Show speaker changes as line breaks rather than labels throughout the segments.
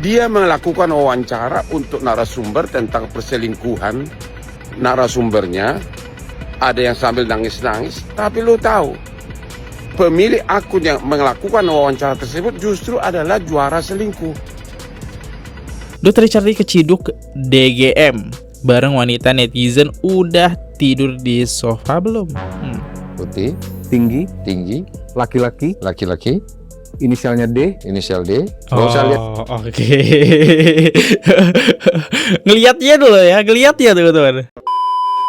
Dia melakukan wawancara untuk narasumber tentang perselingkuhan. Narasumbernya ada yang sambil nangis-nangis, tapi lo tahu, pemilik akun yang melakukan wawancara tersebut justru adalah juara selingkuh.
Dr. Richard Lee keciduk DGM bareng wanita netizen. Udah tidur di sofa belum?
Putih,
Tinggi,
tinggi,
laki-laki,
laki-laki,
inisialnya D.
inisial D. Gak usah lihat.
Oke. Ngeliatnya dulu ya, ngeliatnya teman-teman.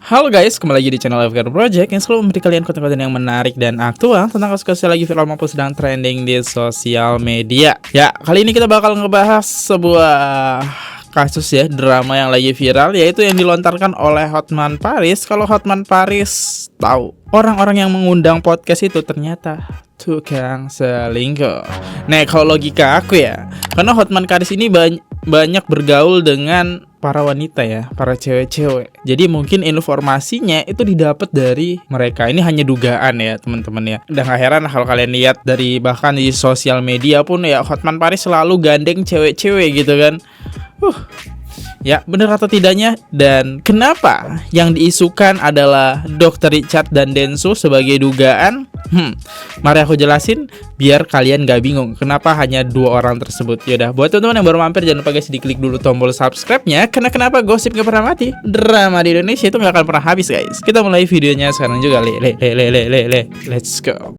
Halo guys, kembali lagi di channel Afghan Project yang selalu memberi kalian konten-konten yang menarik dan aktual tentang kasus-kasus yang lagi viral maupun sedang trending di sosial media. Ya, kali ini kita bakal ngebahas sebuah kasus ya, drama yang lagi viral, yaitu yang dilontarkan oleh Hotman Paris. Kalau Hotman Paris tahu, orang-orang yang mengundang podcast itu ternyata tukang selingkuh. Nah, kalau logika aku ya, karena Hotman Paris ini banyak bergaul dengan para wanita ya, para cewek-cewek. Jadi mungkin informasinya itu didapat dari mereka. Ini hanya dugaan ya teman-teman ya. Dan gak heran kalau kalian lihat dari bahkan di sosial media pun ya, Hotman Paris selalu gandeng cewek-cewek gitu kan. Ya, benar atau tidaknya? Dan kenapa yang diisukan adalah Dr. Richard dan Densu sebagai dugaan? Mari aku jelasin biar kalian gak bingung kenapa hanya dua orang tersebut. Yaudah, buat teman-teman yang baru mampir, jangan lupa guys diklik dulu tombol subscribe-nya. Karena kenapa gosip gak pernah mati? Drama di Indonesia itu gak akan pernah habis guys. Kita mulai videonya sekarang juga. Let's go.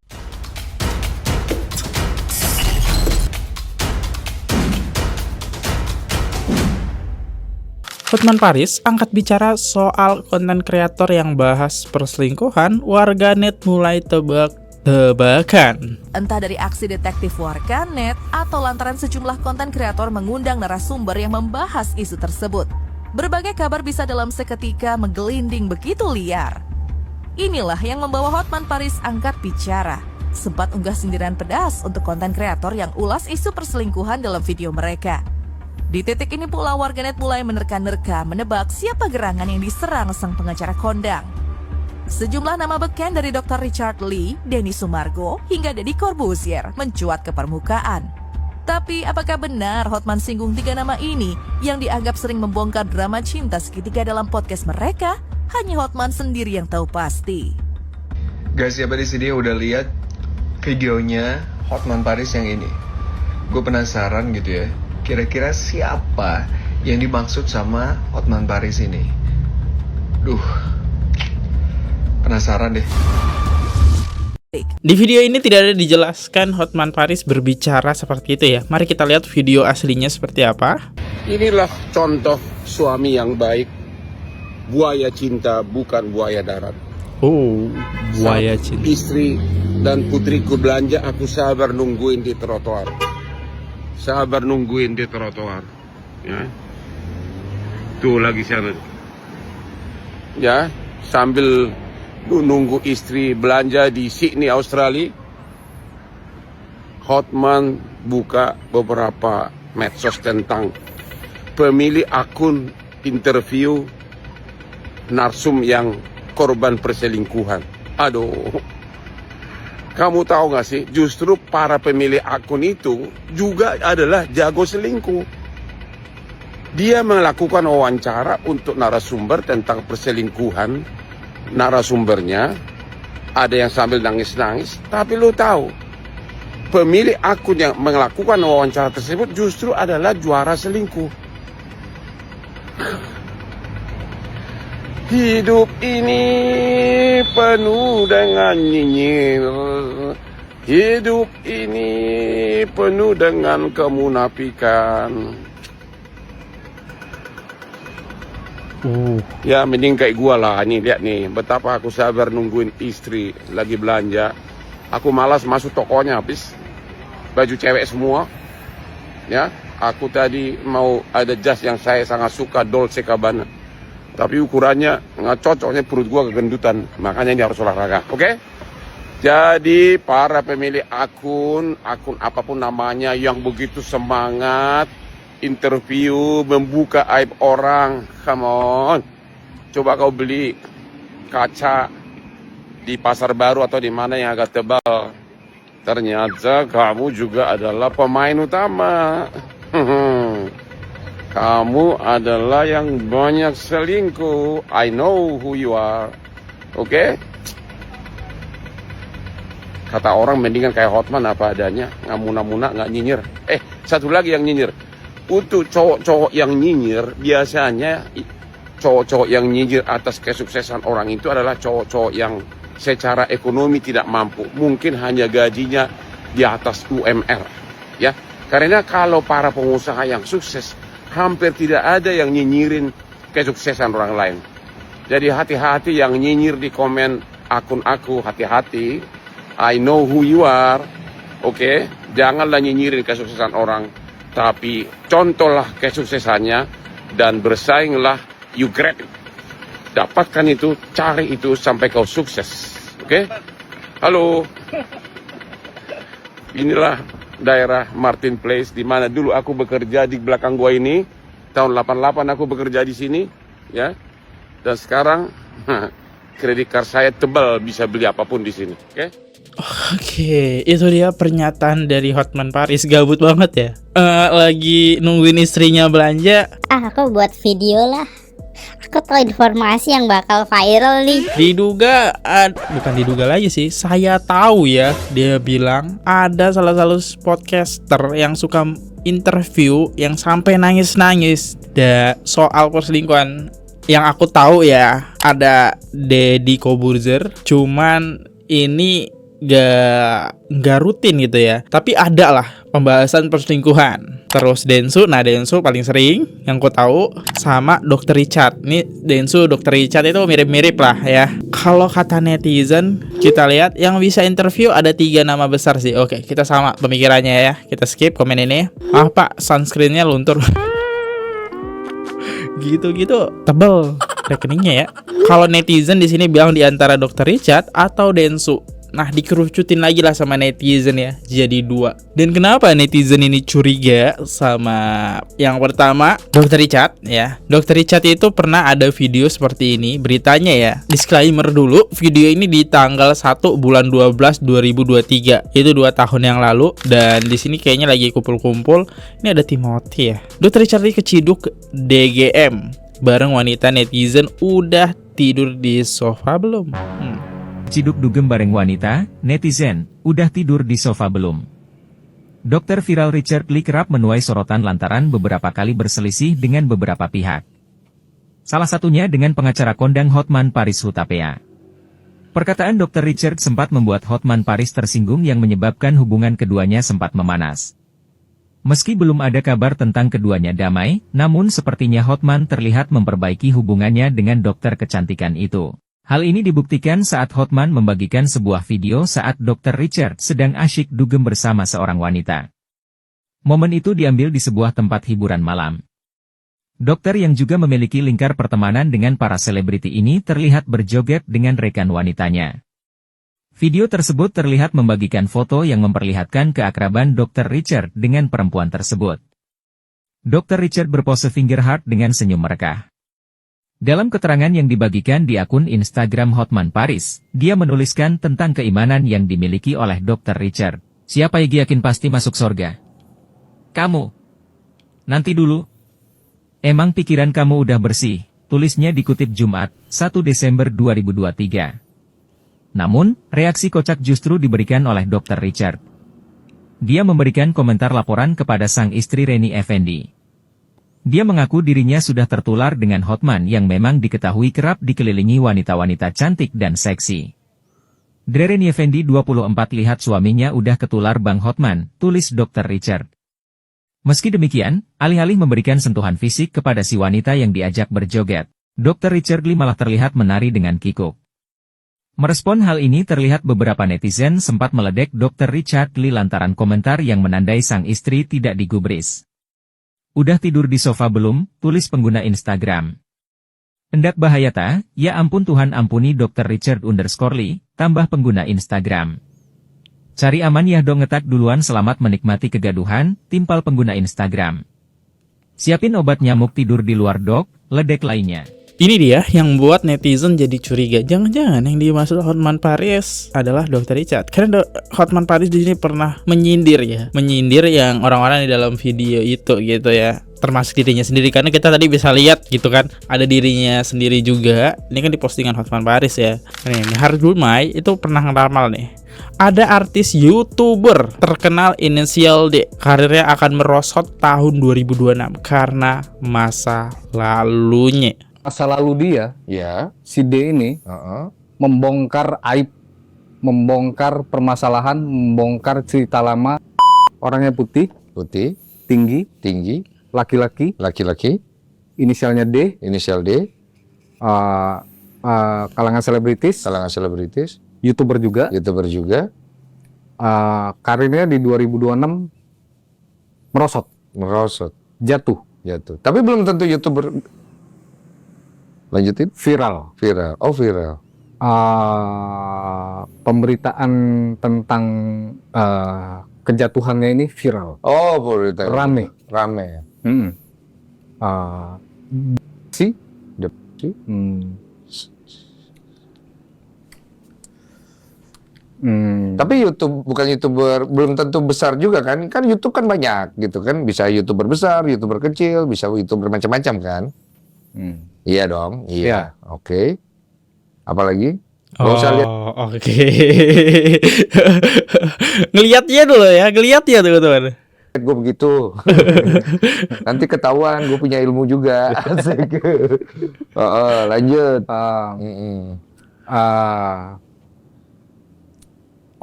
Hotman Paris angkat bicara soal konten kreator yang bahas perselingkuhan, warganet mulai tebak-tebakan.
Entah dari aksi detektif warganet atau lantaran sejumlah konten kreator mengundang narasumber yang membahas isu tersebut, berbagai kabar bisa dalam seketika menggelinding begitu liar. Inilah yang membawa Hotman Paris angkat bicara. Sempat unggah sindiran pedas untuk konten kreator yang ulas isu perselingkuhan dalam video mereka. Di titik ini pula warganet mulai menerka-nerka menebak siapa gerangan yang diserang sang pengacara kondang. Sejumlah nama beken dari Dr. Richard Lee, Denny Sumargo, hingga Deddy Corbuzier mencuat ke permukaan. Tapi apakah benar Hotman singgung tiga nama ini yang dianggap sering membongkar drama cinta segitiga dalam podcast mereka? Hanya Hotman sendiri yang tahu pasti.
Guys, siapa di sini udah lihat videonya Hotman Paris yang ini? Gue penasaran gitu ya. Kira-kira siapa yang dimaksud sama Hotman Paris ini? Penasaran deh.
Di video ini tidak ada dijelaskan Hotman Paris berbicara seperti itu ya. Mari kita lihat video aslinya seperti apa.
Inilah contoh suami yang baik. Buaya cinta bukan buaya darat.
Buaya cinta.
Istri dan putriku belanja, aku sabar nungguin di trotoar. Sabar nungguin di trotoar. Ya. Tuh lagi sana. Ya, sambil nunggu istri belanja di Sydney, Australia, Hotman buka beberapa medsos tentang pemilik akun interview narsum yang korban perselingkuhan. Aduh. Kamu tahu gak sih, justru para pemilik akun itu juga adalah jago selingkuh. Dia melakukan wawancara untuk narasumber tentang perselingkuhan. Narasumbernya ada yang sambil nangis-nangis, tapi lo tahu, pemilik akun yang melakukan wawancara tersebut justru adalah juara selingkuh. Hidup ini penuh dengan nyinyir. Hidup ini penuh dengan kemunafikan. Ya mending kayak gua lah. Nih lihat nih, betapa aku sabar nungguin istri lagi belanja. Aku malas masuk tokonya, habis baju cewek semua. Ya, aku tadi mau ada jas yang saya sangat suka, Dolce Gabbana. Tapi ukurannya nggak cocoknya, perut gua kegendutan. Makanya ini harus olahraga, oke? Jadi para pemilik akun apapun namanya yang begitu semangat interview, membuka aib orang, come on. Coba kau beli kaca di pasar baru atau di mana yang agak tebal. Ternyata kamu juga adalah pemain utama. Kamu adalah yang banyak selingkuh. I know who you are. Oke? Kata orang mendingan kayak Hotman apa adanya, nggak muna-muna, nggak nyinyir. Satu lagi yang nyinyir. Untuk cowok-cowok yang nyinyir, biasanya cowok-cowok yang nyinyir atas kesuksesan orang itu adalah cowok-cowok yang secara ekonomi tidak mampu. Mungkin hanya gajinya di atas UMR. Ya, karena kalau para pengusaha yang sukses, hampir tidak ada yang nyinyirin kesuksesan orang lain. Jadi hati-hati yang nyinyir di komen akun aku, hati-hati. I know who you are. Oke? Janganlah nyinyirin kesuksesan orang, tapi contohlah kesuksesannya dan bersainglah, you grab it. Dapatkan itu, cari itu sampai kau sukses. Oke? Halo. Inilah daerah Martin Place di mana dulu aku bekerja di belakang gua ini. Tahun 88 aku bekerja di sini, ya. Dan sekarang kredit card saya tebal, bisa beli apapun di sini. Oke?
Oke, itu dia pernyataan dari Hotman Paris. Gabut banget ya. Lagi nungguin istrinya belanja.
Aku buat video lah. Aku tahu informasi yang bakal viral nih.
Bukan diduga lagi sih, saya tahu ya. Dia bilang ada salah satu podcaster yang suka interview yang sampai nangis-nangis soal perselingkuhan. Yang aku tahu ya, ada Deddy Kobuzer. Cuman ini gak rutin gitu ya, tapi ada lah pembahasan perselingkuhan. Terus Densu paling sering yang ku tahu, sama Dr. Richard. Nih Densu, Dr. Richard itu mirip-mirip lah ya. Kalau kata netizen, kita lihat yang bisa interview ada 3 nama besar sih. Oke, kita sama pemikirannya ya. Kita skip komen ini. Pak, sunscreennya luntur. Gitu-gitu tebel rekeningnya ya. Kalau netizen di sini bilang di antara Dr. Richard atau Densu. Nah, dikerucutin lagi lah sama netizen ya, jadi 2. Dan kenapa netizen ini curiga sama yang pertama, Dr. Richard ya. Dr. Richard itu pernah ada video seperti ini, beritanya ya. Disclaimer dulu, video ini di tanggal 1 bulan 12 2023. Itu 2 tahun yang lalu, dan di sini kayaknya lagi kumpul-kumpul. Ini ada Timothy ya. Dr. Richard ini keciduk DGM bareng wanita. Netizen udah tidur di sofa belum?
Ciduk dugem bareng wanita, netizen, udah tidur di sofa belum? Dokter viral Richard Lee kerap menuai sorotan lantaran beberapa kali berselisih dengan beberapa pihak. Salah satunya dengan pengacara kondang Hotman Paris Hutapea. Perkataan Dr. Richard sempat membuat Hotman Paris tersinggung yang menyebabkan hubungan keduanya sempat memanas. Meski belum ada kabar tentang keduanya damai, namun sepertinya Hotman terlihat memperbaiki hubungannya dengan dokter kecantikan itu. Hal ini dibuktikan saat Hotman membagikan sebuah video saat Dr. Richard sedang asyik dugem bersama seorang wanita. Momen itu diambil di sebuah tempat hiburan malam. Dokter yang juga memiliki lingkar pertemanan dengan para selebriti ini terlihat berjoget dengan rekan wanitanya. Video tersebut terlihat membagikan foto yang memperlihatkan keakraban Dr. Richard dengan perempuan tersebut. Dr. Richard berpose finger heart dengan senyum merekah. Dalam keterangan yang dibagikan di akun Instagram Hotman Paris, dia menuliskan tentang keimanan yang dimiliki oleh Dr. Richard. Siapa yang yakin pasti masuk surga? Kamu. Nanti dulu. Emang pikiran kamu udah bersih, tulisnya dikutip Jumat, 1 Desember 2023. Namun, reaksi kocak justru diberikan oleh Dr. Richard. Dia memberikan komentar laporan kepada sang istri Reni Effendi. Dia mengaku dirinya sudah tertular dengan Hotman yang memang diketahui kerap dikelilingi wanita-wanita cantik dan seksi. Reni Effendi 24 lihat suaminya udah ketular Bang Hotman, tulis Dr. Richard. Meski demikian, alih-alih memberikan sentuhan fisik kepada si wanita yang diajak berjoget, Dr. Richard Lee malah terlihat menari dengan kikuk. Merespon hal ini terlihat beberapa netizen sempat meledek Dr. Richard Lee lantaran komentar yang menandai sang istri tidak digubris. Udah tidur di sofa belum? Tulis pengguna Instagram. Endak bahaya ta? Ya ampun Tuhan ampuni Dr. Richard _Lee, tambah pengguna Instagram. Cari aman ya dong ngetak duluan selamat menikmati kegaduhan, timpal pengguna Instagram. Siapin obat nyamuk tidur di luar dok, ledek lainnya.
Ini dia yang buat netizen jadi curiga. Jangan-jangan yang dimaksud Hotman Paris adalah Dr. Richard. Karena Hotman Paris di sini pernah menyindir yang orang-orang di dalam video itu gitu ya. Termasuk dirinya sendiri, karena kita tadi bisa lihat gitu kan, ada dirinya sendiri juga. Ini kan di postingan Hotman Paris ya. Ini Hargulmay itu pernah ngeramal nih, ada artis YouTuber terkenal inisial D, karirnya akan merosot tahun 2026 karena masa lalunya.
Masa lalu dia,
Ya.
si D ini membongkar aib, membongkar permasalahan, membongkar cerita lama. Orangnya putih, tinggi, laki-laki, inisialnya D,
Inisial D,
kalangan selebritis, YouTuber juga.
YouTuber juga,
Karirnya di 2026 merosot, jatuh,
Tapi belum tentu YouTuber. Lanjutin.
viral.
Oh, viral.
Pemberitaan tentang kejatuhannya ini viral,
Oh, berita.
rame.
Rame.
Si
Depresi. Tapi YouTube bukan YouTuber, belum tentu besar juga kan? Kan YouTube kan banyak gitu kan? Bisa YouTuber besar, YouTuber kecil, bisa YouTuber macam-macam kan? Iya dong. Iya. Oke. Apalagi? Gak usah lihat.
Oke. Ngeliatnya dulu ya, teman-teman.
Gue begitu. Nanti ketahuan gue punya ilmu juga. Asik. Lanjut.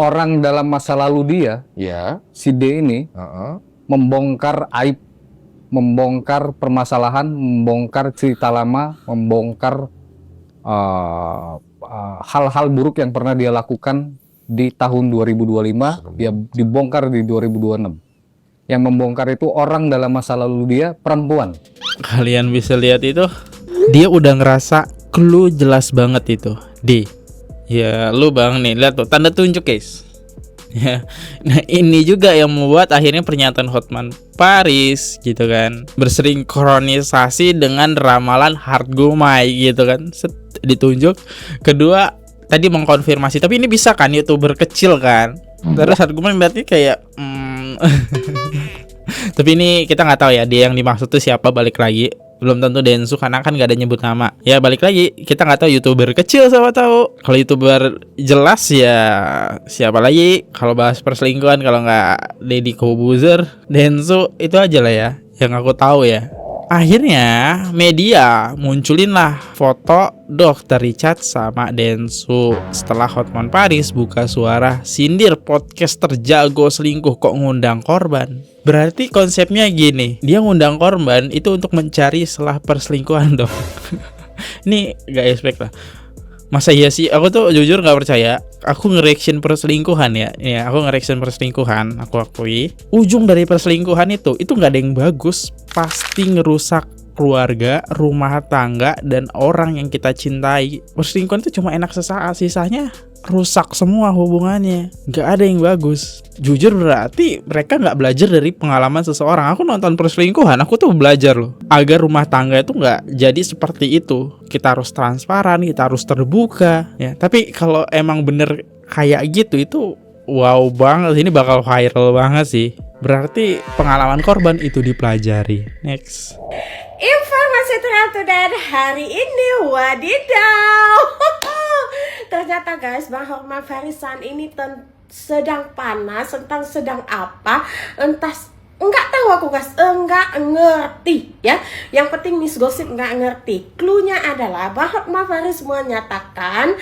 Orang dalam masa lalu dia,
Ya.
si D ini membongkar aib, membongkar permasalahan, membongkar cerita lama, membongkar hal-hal buruk yang pernah dia lakukan di tahun 2025, dia dibongkar di 2026. Yang membongkar itu orang dalam masa lalu dia, perempuan.
Kalian bisa lihat itu, dia udah ngerasa clue jelas banget itu. D. Ya, lu bang nih, lihat tuh tanda tunjuk guys. Ya, nah ini juga yang membuat akhirnya pernyataan Hotman Paris gitu kan bersinkronisasi dengan ramalan Hargulmay gitu kan. Ditunjuk. Kedua tadi mengkonfirmasi, tapi ini bisa kan YouTuber kecil kan. Terus Hargulmay berarti kayak tapi ini kita nggak tahu ya dia yang dimaksud tuh siapa, balik lagi. Belum tentu Densu karena kan gak ada nyebut nama. Ya balik lagi, kita nggak tahu YouTuber kecil siapa tahu. Kalau YouTuber jelas ya siapa lagi. Kalau bahas perselingkuhan, kalau nggak Deddy Kobuzer, Densu, itu aja lah ya yang aku tahu ya. Akhirnya media munculin lah foto Dr. Richard sama Densu setelah Hotman Paris buka suara sindir podcaster jago selingkuh kok ngundang korban. Berarti konsepnya gini, dia ngundang korban itu untuk mencari celah perselingkuhan dong. Ini gak expect lah. Masa iya sih? Aku tuh jujur gak percaya. Aku nge-reaction perselingkuhan ya. Ya, aku nge-reaction perselingkuhan, aku akui. Ujung dari perselingkuhan itu gak ada yang bagus. Pasti ngerusak keluarga, rumah tangga, dan orang yang kita cintai. Perselingkuhan itu cuma enak sesaat, sisanya rusak semua hubungannya. Gak ada yang bagus. Jujur berarti mereka gak belajar dari pengalaman seseorang. Aku nonton perselingkuhan, aku tuh belajar loh, agar rumah tangga itu gak jadi seperti itu. Kita harus transparan, kita harus terbuka ya. Tapi kalau emang bener kayak gitu, itu wow banget. Ini bakal viral banget sih. Berarti pengalaman korban itu dipelajari. Next.
Informasi terupdate hari ini, wadidaw. Ternyata guys, Bang Hotman Paris saat ini sedang panas, tentang sedang apa, entah, enggak tahu aku guys, enggak ngerti ya. Yang penting Miss Gossip enggak ngerti. Cluenya adalah Bang Hotman Paris menyatakan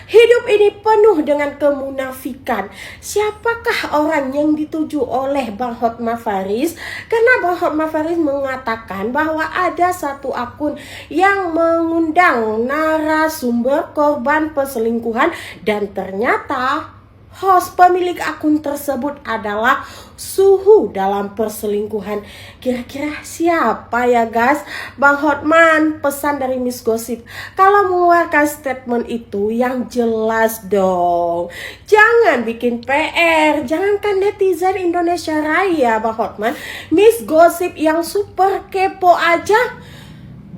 hidup ini penuh dengan kemunafikan. Siapakah orang yang dituju oleh Bang Hotman Paris? Karena Bang Hotman Paris mengatakan bahwa ada satu akun yang mengundang narasumber korban perselingkuhan, dan ternyata host pemilik akun tersebut adalah suhu dalam perselingkuhan. Kira-kira siapa ya guys? Bang Hotman, pesan dari Miss Gossip, kalau mengeluarkan statement itu yang jelas dong. Jangan bikin PR. Jangankan netizen Indonesia Raya, Bang Hotman, Miss Gossip yang super kepo aja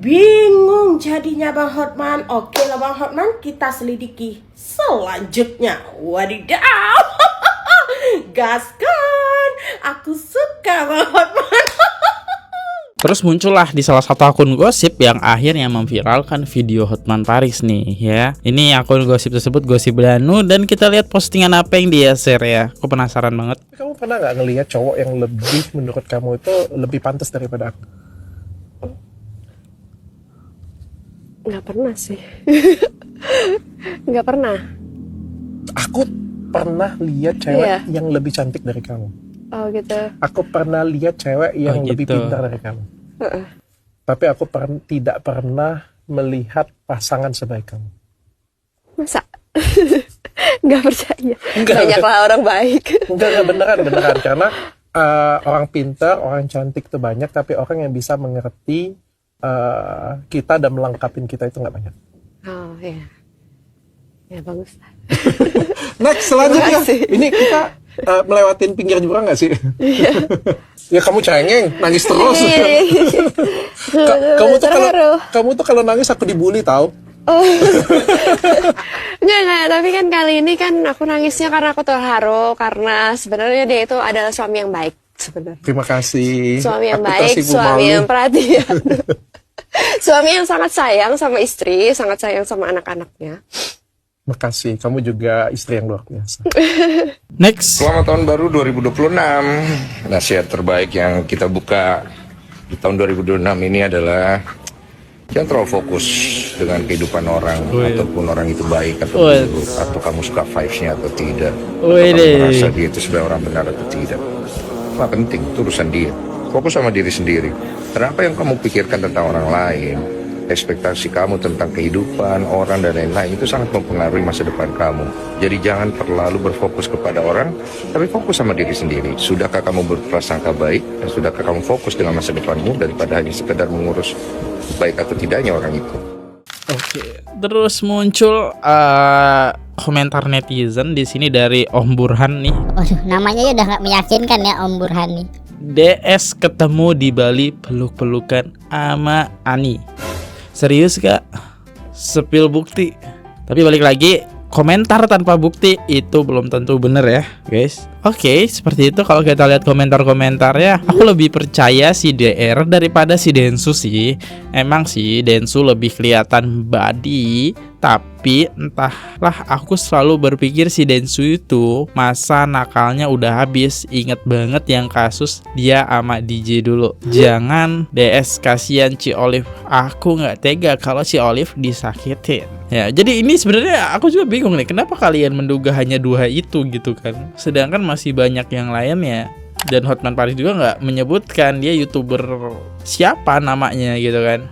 Bingung jadinya Bang Hotman. Oke lah Bang Hotman, kita selidiki selanjutnya. Wadidaw. Gaskan. Aku suka Bang Hotman.
Terus muncullah di salah satu akun gosip yang akhirnya memviralkan video Hotman Paris nih ya. Ini akun gosip tersebut Gosip Danu, dan kita lihat postingan apa yang dia share ya. Aku penasaran banget.
Kamu pernah nggak ngelihat cowok yang lebih menurut kamu itu lebih pantas daripada aku?
Nggak pernah sih. Nggak pernah.
Aku pernah lihat cewek yang lebih cantik dari kamu.
Oh gitu.
Aku pernah lihat cewek yang lebih pintar dari kamu. Tapi aku tidak pernah melihat pasangan sebaik kamu.
Masa? Nggak percaya. Banyaklah orang baik.
Enggak beneran. Karena orang pintar, orang cantik itu banyak, tapi orang yang bisa mengerti kita dan melengkapi kita itu nggak banyak. Oh iya. Ya bagus. Next selanjutnya. Ini kita melewatin pinggir jurang nggak sih? Iya. Ya kamu cengeng, nangis terus. Kamu tuh kalau nangis aku dibully tau.
Oh. Enggak, tapi kan kali ini kan aku nangisnya karena aku terharu, karena sebenarnya dia itu adalah suami yang baik sebenarnya.
Terima kasih.
Suami yang baik, suami yang perhatian. Suami yang sangat sayang sama istri, sangat sayang sama anak-anaknya.
Makasih, kamu juga istri yang luar biasa.
Next.
Selamat tahun baru 2026. Nasihat terbaik yang kita buka di tahun 2026 ini adalah jangan terlalu fokus dengan kehidupan orang, ataupun orang itu baik atau buruk, atau kamu suka vibes-nya atau tidak, atau kamu merasa dia itu sebenarnya orang benar atau tidak. Nggak penting, itu urusan dia. Fokus sama diri sendiri. Kenapa yang kamu pikirkan tentang orang lain, ekspektasi kamu tentang kehidupan, orang, dan lain-lain itu sangat mempengaruhi masa depan kamu. Jadi jangan terlalu berfokus kepada orang, tapi fokus sama diri sendiri. Sudahkah kamu berprasangka baik, dan sudahkah kamu fokus dengan masa depanmu, daripada hanya sekedar mengurus baik atau tidaknya orang itu.
Oke. Terus muncul komentar netizen di sini dari Om Burhan nih.
Waduh, namanya ya udah nggak meyakinkan ya Om Burhan nih.
DS ketemu di Bali peluk-pelukan ama Ani. Serius gak? Sepil bukti. Tapi balik lagi, komentar tanpa bukti itu belum tentu bener ya guys. Oke, seperti itu. Kalau kita lihat komentar-komentarnya, aku lebih percaya si DR daripada si Densu sih. Emang sih Densu lebih kelihatan body, tapi entahlah, aku selalu berpikir si Densu itu masa nakalnya udah habis. Ingat banget yang kasus dia sama DJ dulu. Jangan DS, kasihan Ci Olive. Aku nggak tega kalau si Olive disakitin. Ya, jadi ini sebenarnya aku juga bingung nih, kenapa kalian menduga hanya dua itu gitu kan? Sedangkan masih banyak yang lainnya. Dan Hotman Paris juga nggak menyebutkan dia YouTuber siapa namanya gitu kan.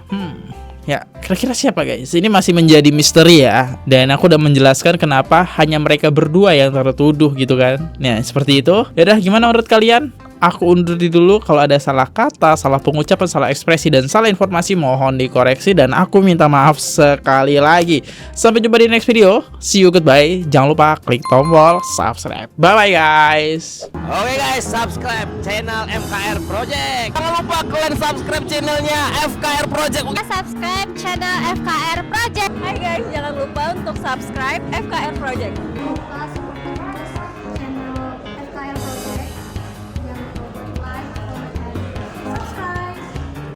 Ya, kira-kira siapa guys? Ini masih menjadi misteri ya. Dan aku udah menjelaskan kenapa hanya mereka berdua yang tertuduh gitu kan. Nah, seperti itu. Yaudah, gimana menurut kalian? Aku undur dulu. Kalau ada salah kata, salah pengucapan, salah ekspresi, dan salah informasi, mohon dikoreksi. Dan aku minta maaf sekali lagi. Sampai jumpa di next video. See you, goodbye. Jangan lupa klik tombol subscribe. Bye-bye guys.
Oke guys, subscribe channel FKR Project. Jangan lupa kalian subscribe channelnya FKR Project.
Subscribe channel FKR Project. Hai guys, jangan lupa untuk subscribe FKR Project.